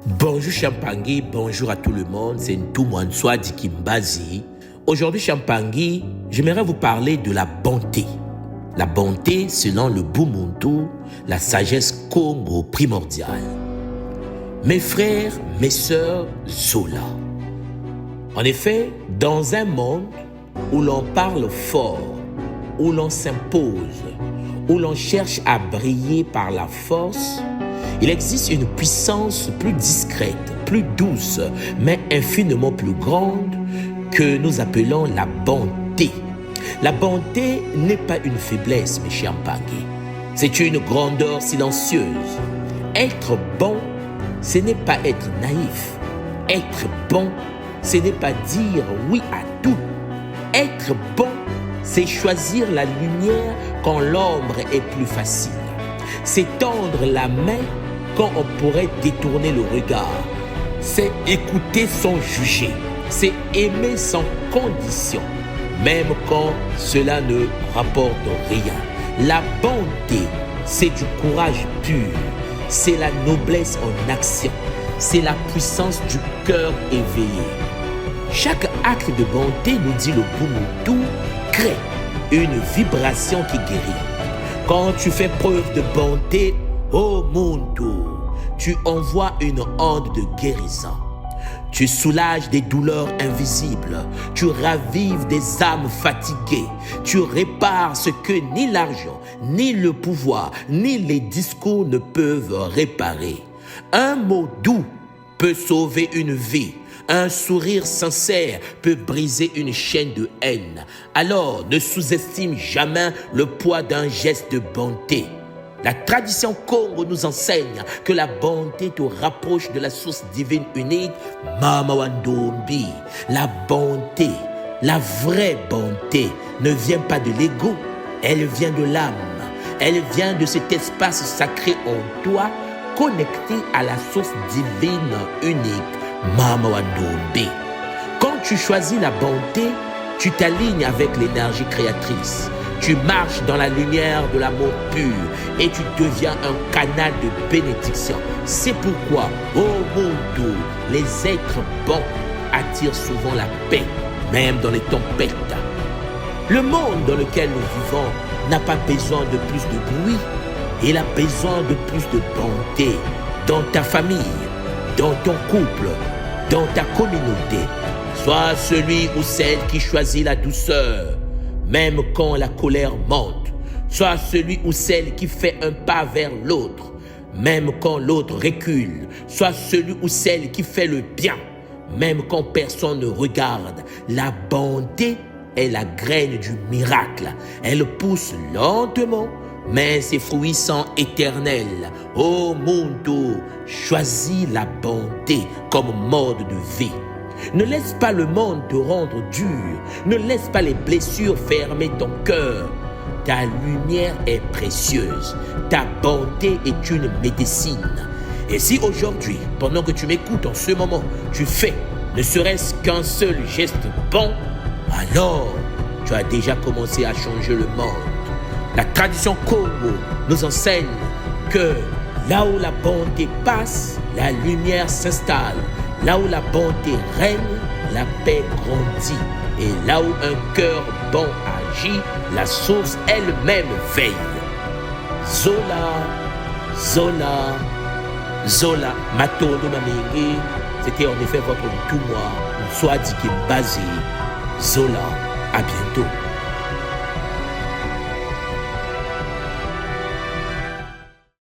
Bonjour Champangui, bonjour à tout le monde, c'est Ntoumouanswa Dikimbazi. Aujourd'hui Champangui, j'aimerais vous parler de la bonté. La bonté selon le Bumuntu, la sagesse Congo primordiale. Mes frères, mes sœurs, Zola. En effet, dans un monde où l'on parle fort, où l'on s'impose, où l'on cherche à briller par la force, il existe une puissance plus discrète, plus douce, mais infiniment plus grande que nous appelons la bonté. La bonté n'est pas une faiblesse, mes chers Champangui. C'est une grandeur silencieuse. Être bon, ce n'est pas être naïf. Être bon, ce n'est pas dire oui à tout. Être bon, c'est choisir la lumière quand l'ombre est plus facile. C'est tendre la main quand on pourrait détourner le regard. C'est écouter sans juger. C'est aimer sans condition, même quand cela ne rapporte rien. La bonté, c'est du courage pur. C'est la noblesse en action. C'est la puissance du cœur éveillé. Chaque acte de bonté, nous dit le Bumuntu, crée une vibration qui guérit. Quand tu fais preuve de bonté, oh Muntu, tu envoies une onde de guérison. Tu soulages des douleurs invisibles. Tu ravives des âmes fatiguées. Tu répares ce que ni l'argent, ni le pouvoir, ni les discours ne peuvent réparer. Un mot doux peut sauver une vie. Un sourire sincère peut briser une chaîne de haine. Alors, ne sous-estime jamais le poids d'un geste de bonté. La tradition Congo nous enseigne que la bonté te rapproche de la source divine unique, Mama Wandombi. La bonté, la vraie bonté, ne vient pas de l'ego, elle vient de l'âme. Elle vient de cet espace sacré en toi, connecté à la source divine unique, Mama Wandombi. Quand tu choisis la bonté, tu t'alignes avec l'énergie créatrice. Tu marches dans la lumière de l'amour pur et tu deviens un canal de bénédiction. C'est pourquoi, oh Muntu, les êtres bons attirent souvent la paix, même dans les tempêtes. Le monde dans lequel nous vivons n'a pas besoin de plus de bruit. Il a besoin de plus de bonté dans ta famille, dans ton couple, dans ta communauté. Sois celui ou celle qui choisit la douceur, même quand la colère monte. Sois celui ou celle qui fait un pas vers l'autre, même quand l'autre recule. Sois celui ou celle qui fait le bien, même quand personne ne regarde. La bonté est la graine du miracle. Elle pousse lentement, mais ses fruits sont éternels. Oh Muntu, choisis la bonté comme mode de vie. Ne laisse pas le monde te rendre dur. Ne laisse pas les blessures fermer ton cœur. Ta lumière est précieuse. Ta bonté est une médecine. Et si aujourd'hui, pendant que tu m'écoutes en ce moment, tu fais ne serait-ce qu'un seul geste bon, alors tu as déjà commencé à changer le monde. La tradition Congo nous enseigne que là où la bonté passe, la lumière s'installe. Là où la bonté règne, la paix grandit. Et là où un cœur bon agit, la source elle-même veille. Zola, Zola, Zola, Matondo Mamingi, c'était en effet votre Ntoumouanswa Dikimbazi. Zola, à bientôt.